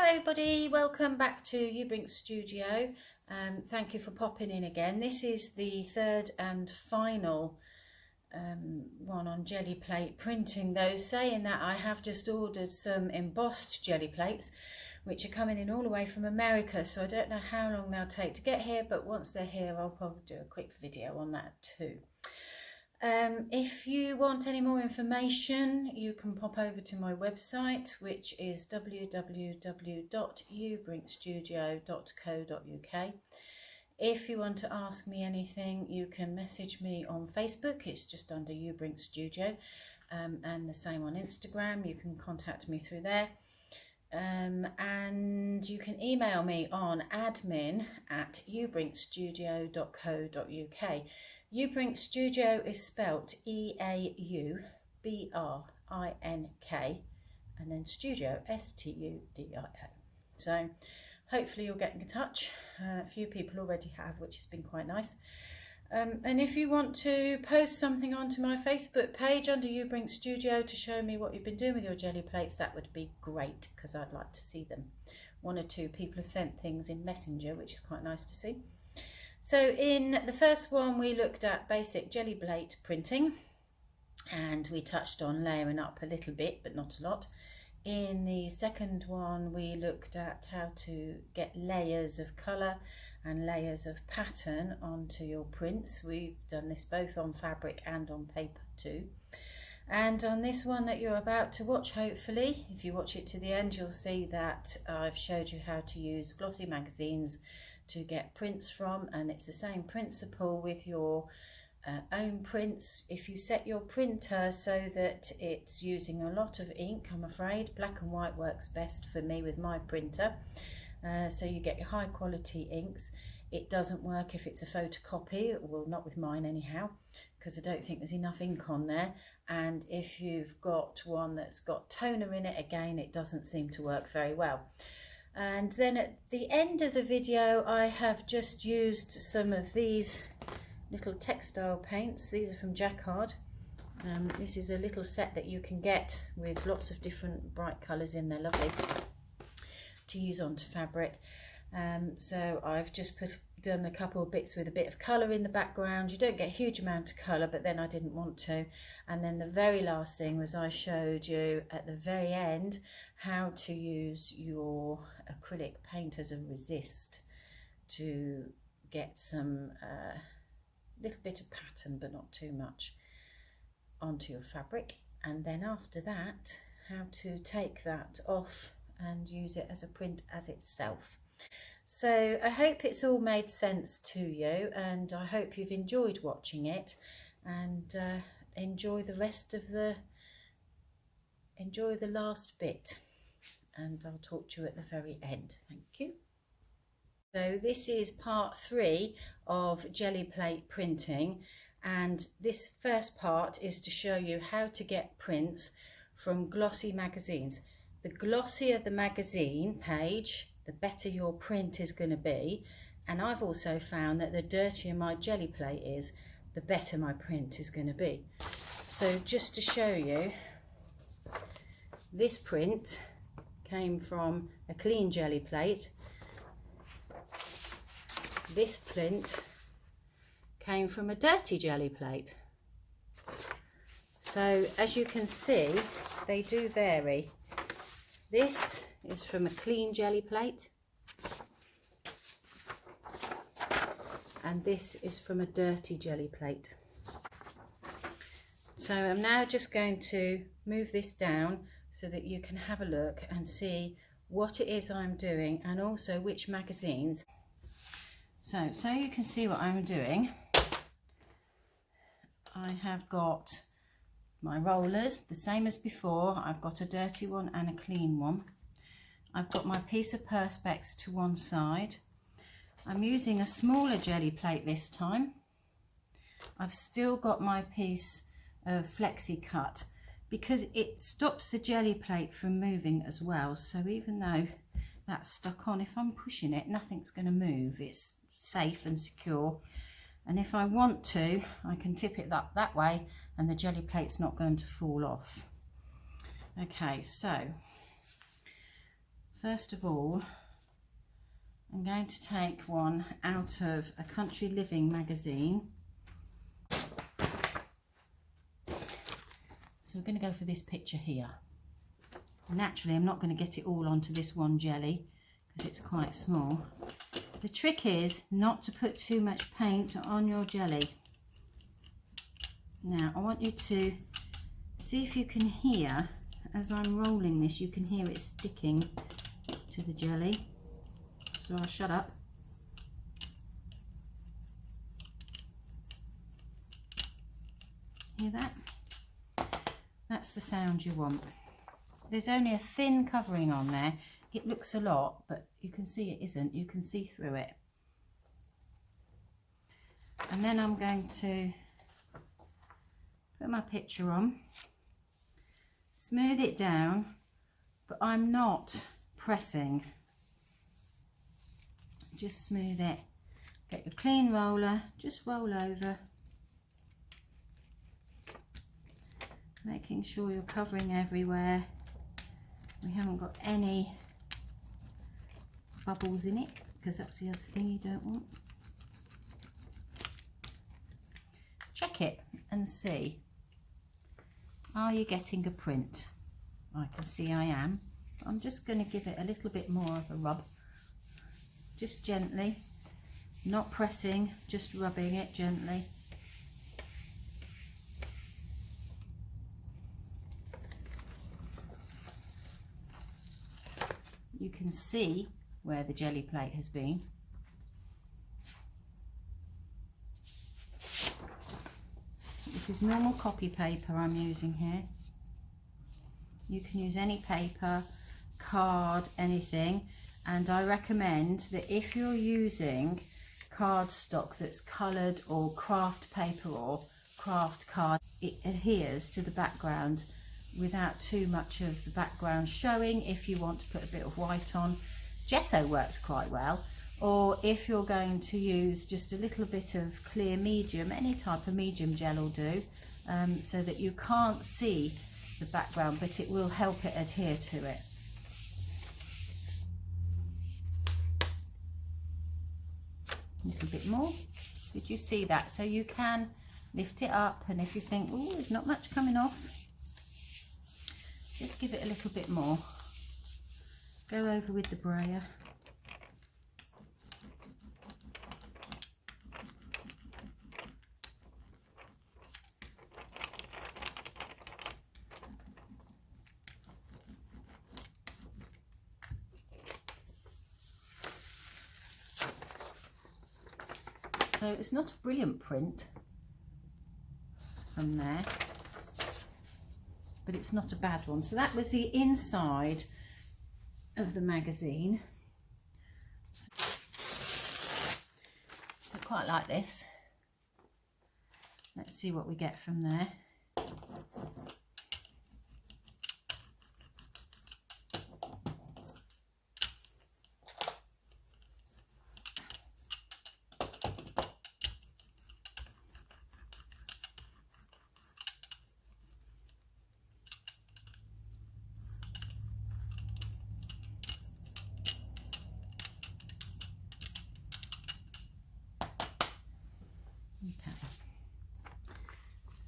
everybody, welcome back to Ubrink Studio. Thank you for popping in again. This is the third and final one on Gelli Plate printing, though, saying that I have just ordered some embossed Gelli Plates which are coming in all the way from America, so I don't know how long they'll take to get here, but once they're here I'll probably do a quick video on that too. If you want any more information, you can pop over to my website, which is www.ubrinkstudio.co.uk. If you want to ask me anything, you can message me on Facebook. It's just under Ubrink Studio, and the same on Instagram. You can contact me through there. And you can email me on admin@ubrinkstudio.co.uk. Ubrink Studio is spelt E-A-U-B-R-I-N-K, and then studio S-T-U-D-I-O. So hopefully you'll get in touch. A few people already have, which has been quite nice. And if you want to post something onto my Facebook page under Ubrink Studio to show me what you've been doing with your Gelli Plates, that would be great, because I'd like to see them. One or two people have sent things in Messenger, which is quite nice to see. So in the first one we looked at basic Gelli Plate printing, and we touched on layering up a little bit, but not a lot. In the second one we looked at how to get layers of colour and layers of pattern onto your prints. We've done this both on fabric and on paper too. And on this one that you're about to watch, hopefully, if you watch it to the end, you'll see that I've showed you how to use glossy magazines to get prints from, and it's the same principle with your own prints. If you set your printer so that it's using a lot of ink, I'm afraid black and white works best for me with my printer, so you get your high quality inks. It doesn't work if it's a photocopy, well, not with mine anyhow, because I don't think there's enough ink on there. And if you've got one that's got toner in it, again, it doesn't seem to work very well. And then at the end of the video I have just used some of these little textile paints. These are from Jacquard. This is a little set that you can get with lots of different bright colours in. They're lovely to use onto fabric. So I've just done a couple of bits with a bit of colour in the background. You don't get a huge amount of colour, but then I didn't want to. And then the very last thing was I showed you at the very end how to use your acrylic paint as a resist to get some little bit of pattern, but not too much, onto your fabric. And then after that, how to take that off and use it as a print as itself. So I hope it's all made sense to you, and I hope you've enjoyed watching it, and enjoy the rest of the last bit, and I'll talk to you at the very end. Thank you. So this is part 3 of Gelli Plate printing, and this first part is to show you how to get prints from glossy magazines. The glossier the magazine page, the better your print is going to be, and I've also found that the dirtier my Gelli Plate is, the better my print is going to be. So just to show you, this print came from a clean Gelli Plate. This print came from a dirty Gelli Plate. So as you can see, they do vary. This is from a clean Gelli Plate, and this is from a dirty Gelli Plate. So I'm now just going to move this down so that you can have a look and see what it is I'm doing, and also which magazines. So you can see what I'm doing. I have got my rollers, the same as before. I've got a dirty one and a clean one. I've got my piece of perspex to one side. I'm using a smaller Gelli Plate this time. I've still got my piece of flexi cut, because it stops the Gelli Plate from moving as well. So even though that's stuck on, if I'm pushing it, nothing's going to move. It's safe and secure, and if I want to, I can tip it up that way and the Gelli Plate's not going to fall off. Okay, so First of all, I'm going to take one out of a Country Living magazine. So we're going to go for this picture here. Naturally, I'm not going to get it all onto this one jelly because it's quite small. The trick is not to put too much paint on your jelly. Now, I want you to see if you can hear, as I'm rolling this, you can hear it sticking to the jelly. So I'll shut up. Hear that? That's the sound you want. There's only a thin covering on there. It looks a lot, but you can see it isn't. You can see through it. And then I'm going to put my picture on, smooth it down, but I'm not pressing. Just smooth it. Get your clean roller, just roll over, making sure you're covering everywhere. We haven't got any bubbles in it, because that's the other thing you don't want. Check it and see, are you getting a print? I can see I am. I'm just going to give it a little bit more of a rub, just gently, not pressing, just rubbing it gently. You can see where the jelly plate has been. This is normal copy paper I'm using here. You can use any paper, card, anything, and I recommend that if you're using cardstock that's coloured or craft paper or craft card, it adheres to the background without too much of the background showing. If you want to put a bit of white on, gesso works quite well, or if you're going to use just a little bit of clear medium, any type of medium gel will do, so that you can't see the background, but it will help it adhere to it. A little bit more. Did you see that? So you can lift it up, and if you think, oh, there's not much coming off, just give it a little bit more. Go over with the brayer. So it's not a brilliant print from there, but it's not a bad one. So that was the inside of the magazine. I quite like this. Let's see what we get from there.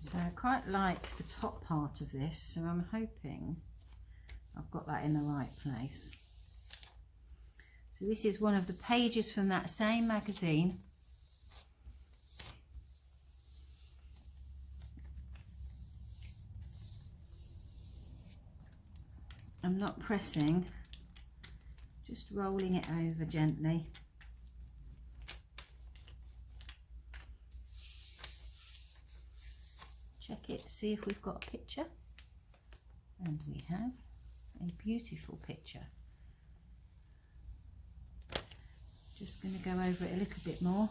So I quite like the top part of this, so I'm hoping I've got that in the right place. So this is one of the pages from that same magazine. I'm not pressing, just rolling it over gently. Check it, see if we've got a picture, and we have a beautiful picture. Just going to go over it a little bit more.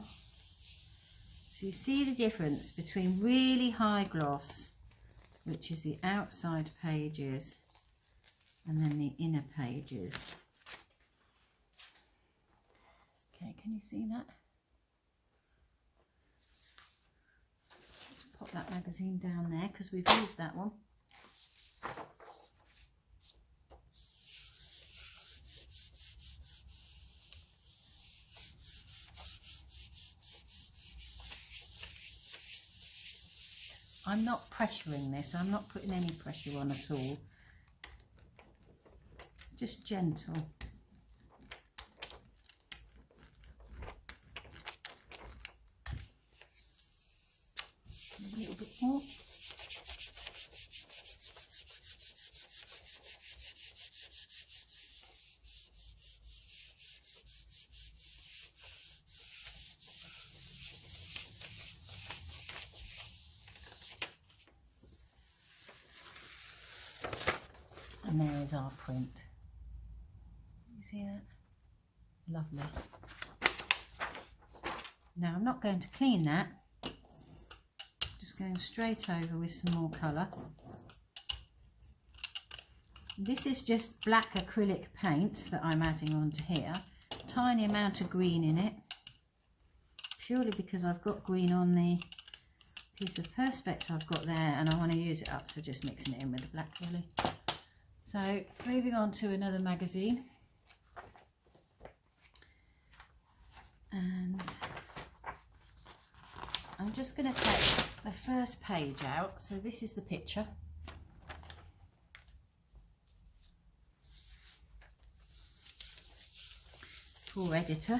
So you see the difference between really high gloss, which is the outside pages, and then the inner pages. Okay, can you see that? Pop that magazine down there because we've used that one. I'm not pressuring this, I'm not putting any pressure on at all. Just gentle. A little bit more. And there is our print. You see that? Lovely. Now I'm not going to clean that. Just going straight over with some more colour. This is just black acrylic paint that I'm adding onto here. Tiny amount of green in it. Purely because I've got green on the piece of perspex I've got there and I want to use it up, so just mixing it in with the black really. So moving on to another magazine, and I'm just going to take the first page out. So this is the picture. Poor editor,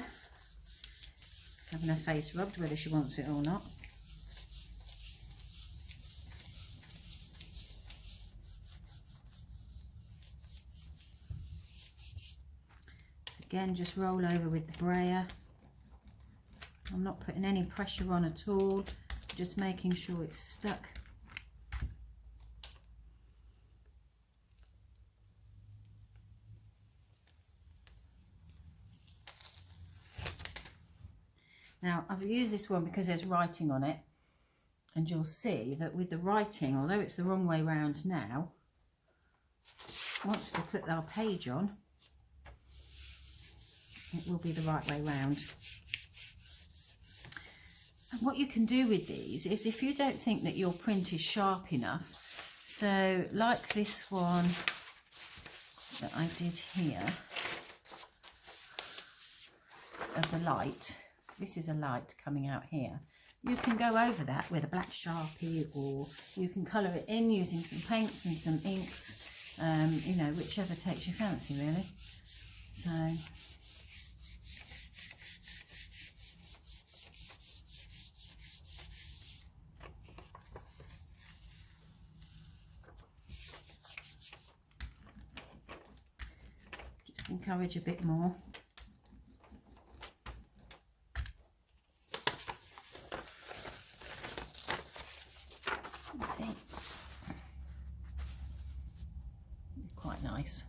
having her face rubbed whether she wants it or not. Again, just roll over with the brayer. I'm not putting any pressure on at all, just making sure it's stuck. Now, I've used this one because there's writing on it, and you'll see that with the writing, although it's the wrong way round now, once we put our page on, it will be the right way round. And what you can do with these is, if you don't think that your print is sharp enough, so like this one that I did here of the light, this is a light coming out here, you can go over that with a black Sharpie, or you can colour it in using some paints and some inks, you know, whichever takes your fancy really. So just encourage a bit more. Quite nice.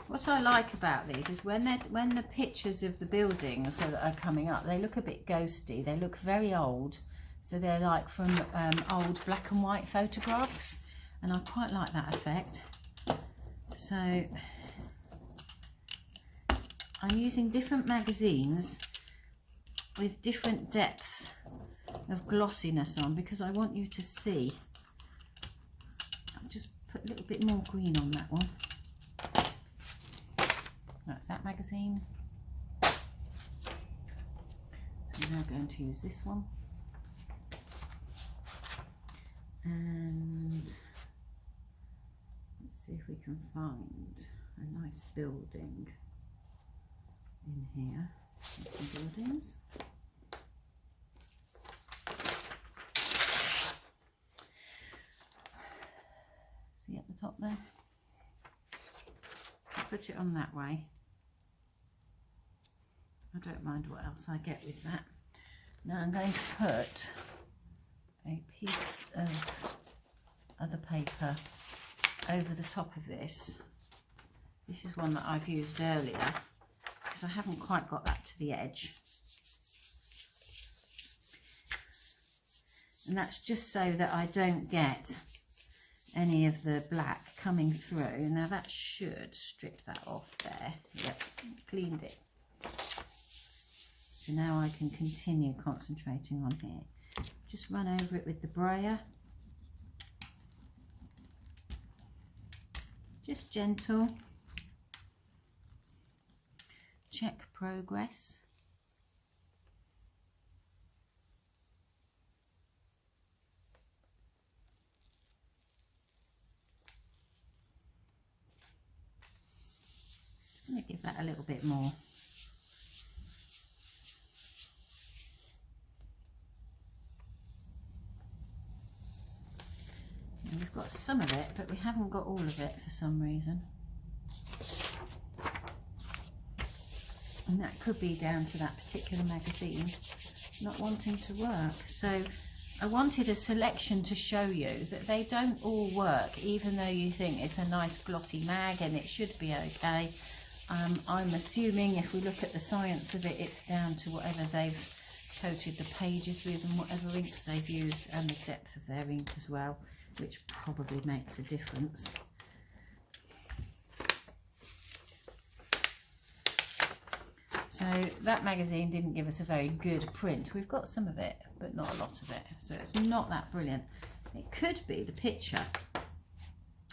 What I like about these is when the pictures of the buildings that are coming up, they look a bit ghosty, they look very old, so they're like from old black and white photographs, and I quite like that effect. So I'm using different magazines with different depths of glossiness on, because I want you to see. I'll just put a little bit more green on that one. That's that magazine. So we're now going to use this one. And let's see if we can find a nice building in here. There's some buildings. See at the top there? I'll put it on that way. I don't mind what else I get with that. Now I'm going to put a piece of other paper over the top of this. This is one that I've used earlier because I haven't quite got that to the edge. And that's just so that I don't get any of the black coming through. Now that should strip that off there. Yep, cleaned it. So now I can continue concentrating on here. Just run over it with the brayer. Just gentle. Check progress. I'm going to give that a little bit more. And we've got some of it, but we haven't got all of it for some reason. And that could be down to that particular magazine not wanting to work. So I wanted a selection to show you that they don't all work, even though you think it's a nice glossy mag and it should be okay. I'm assuming if we look at the science of it, it's down to whatever they've coated the pages with and whatever inks they've used and the depth of their ink as well, which probably makes a difference. So that magazine didn't give us a very good print. We've got some of it, but not a lot of it. So it's not that brilliant. It could be the picture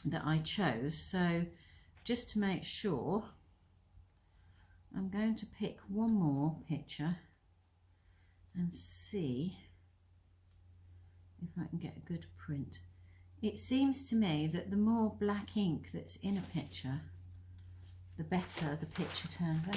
that I chose. So just to make sure, I'm going to pick one more picture and see if I can get a good print. It seems to me that the more black ink that's in a picture, the better the picture turns out.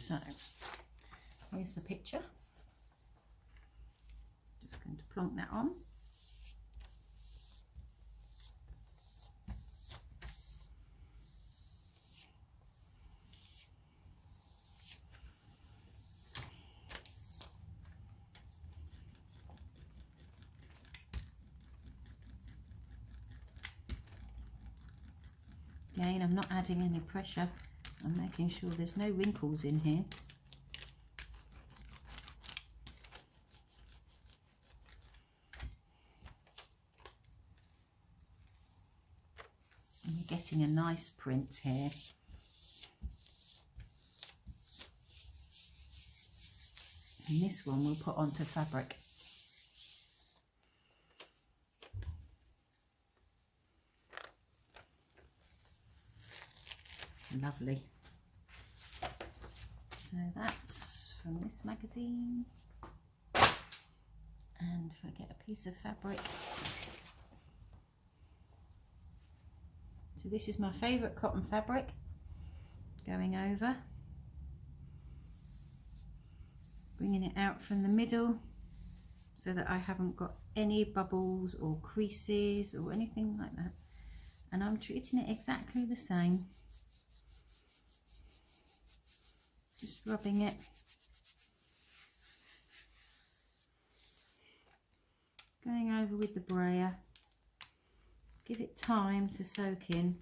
So here's the picture. Just going to plonk that on. Again, I'm not adding any pressure. I'm making sure there's no wrinkles in here. And you're getting a nice print here. And this one we'll put onto fabric. Lovely. So that's from this magazine. And if I get a piece of fabric. So this is my favourite cotton fabric. Going over. Bringing it out from the middle so that I haven't got any bubbles or creases or anything like that. And I'm treating it exactly the same. Just rubbing it. Going over with the brayer. Give it time to soak in.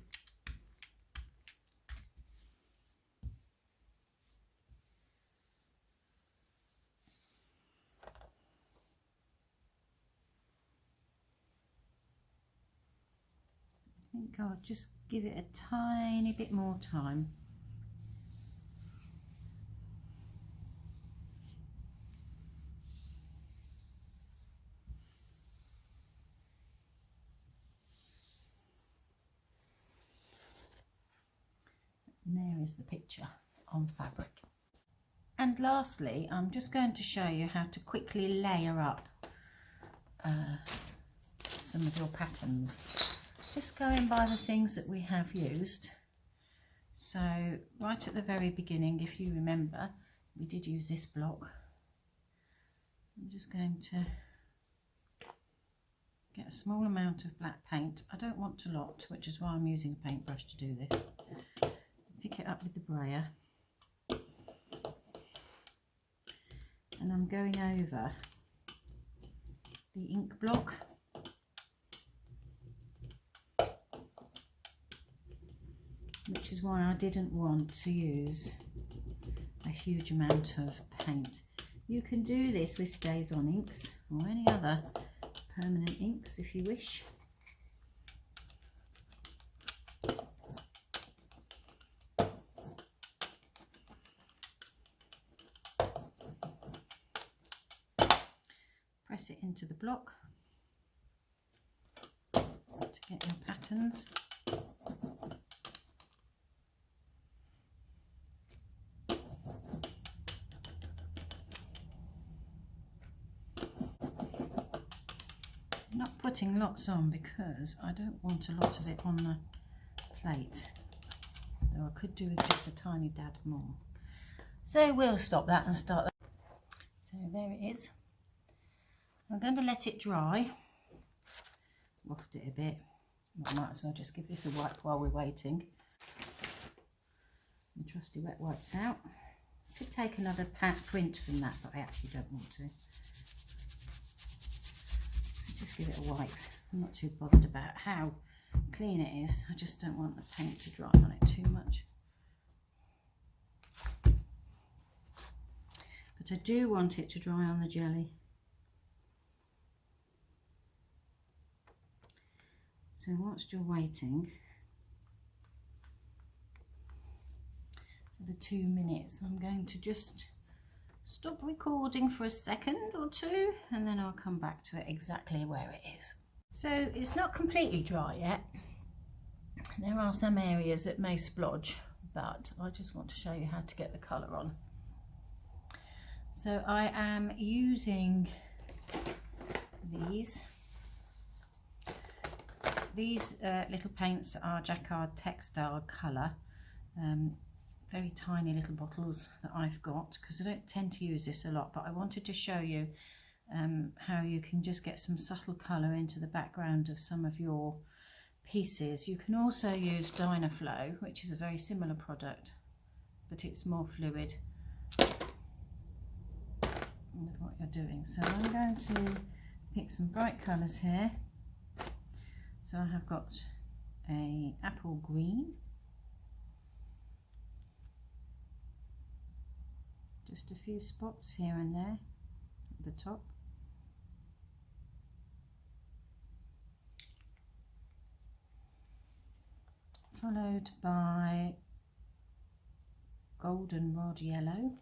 I think I'll just give it a tiny bit more time. And there is the picture on fabric. And lastly, I'm just going to show you how to quickly layer up some of your patterns. Just going by the things that we have used. So right at the very beginning, if you remember, we did use this block. I'm just going to get a small amount of black paint. I don't want a lot, which is why I'm using a paintbrush to do this. Pick it up with the brayer. And I'm going over the ink block. Which is why I didn't want to use a huge amount of paint. You can do this with Stays On inks or any other permanent inks if you wish. press it into the block to get your patterns. I'm not putting lots on because I don't want a lot of it on the plate, though I could do with just a tiny dab more. So we'll stop that and start that. So there it is. I'm going to let it dry. Waft it a bit. I might as well just give this a wipe while we're waiting. My trusty wet wipes out. Could take another print from that, but I actually don't want to. Just give it a wipe. I'm not too bothered about how clean it is. I just don't want the paint to dry on it too much. But I do want it to dry on the jelly. So whilst you're waiting for the 2 minutes, I'm going to just stop recording for a second or two, and then I'll come back to it exactly where it is. So it's not completely dry yet. There are some areas that may splodge, but I just want to show you how to get the colour on. So I am using these. These little paints are Jacquard Textile Colour, very tiny little bottles that I've got, because I don't tend to use this a lot, but I wanted to show you how you can just get some subtle colour into the background of some of your pieces. You can also use Dynaflow, which is a very similar product, but it's more fluid with what you're doing. So I'm going to pick some bright colours here. So I have got a apple green, just a few spots here and there at the top. Followed by goldenrod yellow.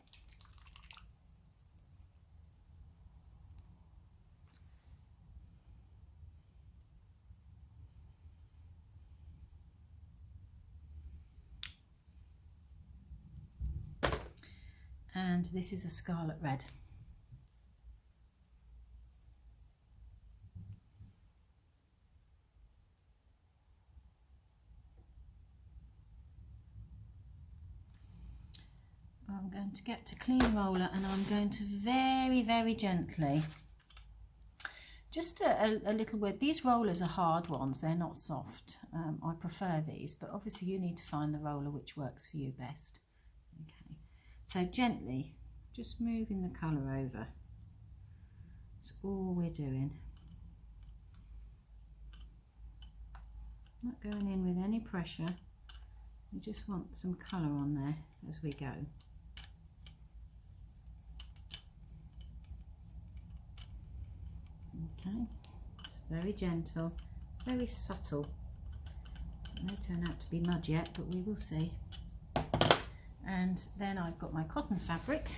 And this is a scarlet red. I'm going to get to clean roller, and I'm going to very, very gently, just a little bit. These rollers are hard ones, they're not soft. I prefer these, but obviously you need to find the roller which works for you best. Okay, so gently, just moving the colour over. That's all we're doing. Not going in with any pressure. We just want some colour on there as we go. Okay, it's very gentle, very subtle. It may turn out to be mud yet, but we will see. And then I've got my cotton fabric.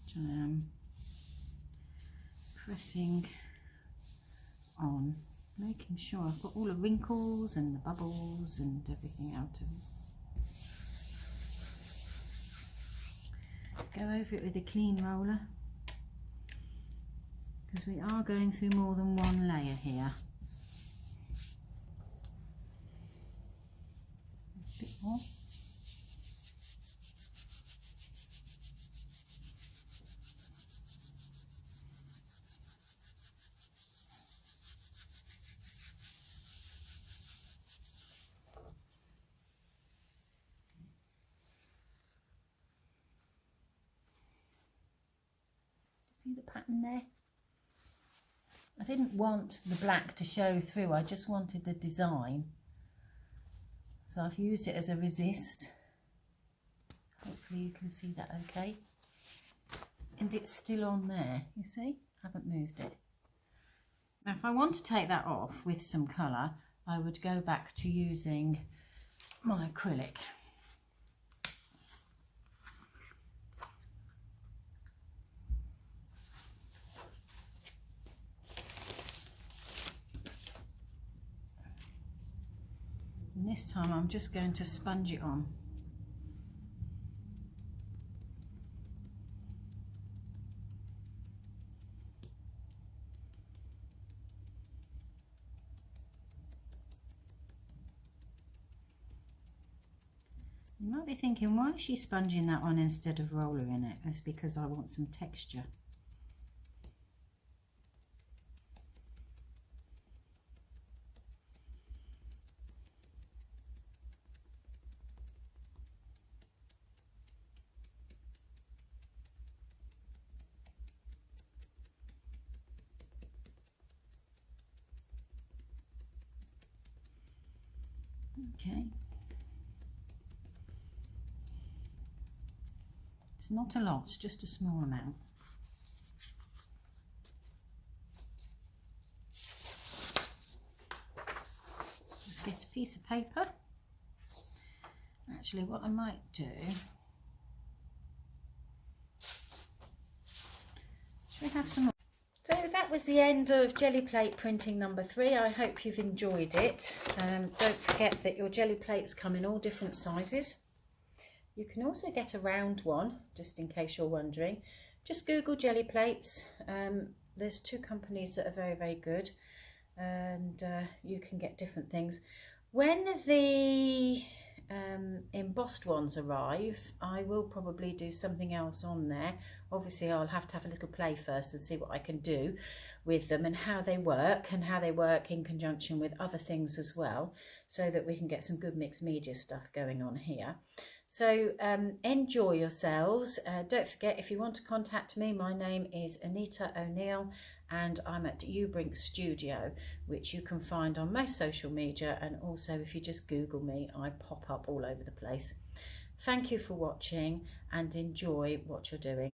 Which I am pressing on, making sure I've got all the wrinkles and the bubbles and everything out of it. Go over it with a clean roller, because we are going through more than one layer here. A bit more. See the pattern there? I didn't want the black to show through, I just wanted the design. So I've used it as a resist. Hopefully you can see that okay. And it's still on there, you see? Haven't moved it. Now if I want to take that off with some colour, I would go back to using my acrylic. And this time I'm just going to sponge it on. You might be thinking, why is she sponging that on instead of rollering it? It's because I want some texture. Okay. It's not a lot, it's just a small amount. Let's get a piece of paper. Actually, what I might do, should we have some more? So that was the end of Gelli Plate printing number 3. I hope you've enjoyed it. Don't forget that your Gelli plates come in all different sizes. You can also get a round one, just in case you're wondering. Just Google Gelli Plates. There's 2 companies that are very, very good, and you can get different things. When the embossed ones arrive, I will probably do something else on there. Obviously I'll have to have a little play first and see what I can do with them and how they work in conjunction with other things as well, so that we can get some good mixed media stuff going on here. So enjoy yourselves. Don't forget, if you want to contact me, my name is Anita O'Neill and I'm at Ubrink Studio, which you can find on most social media, and also if you just Google me, I pop up all over the place. Thank you for watching and enjoy what you're doing.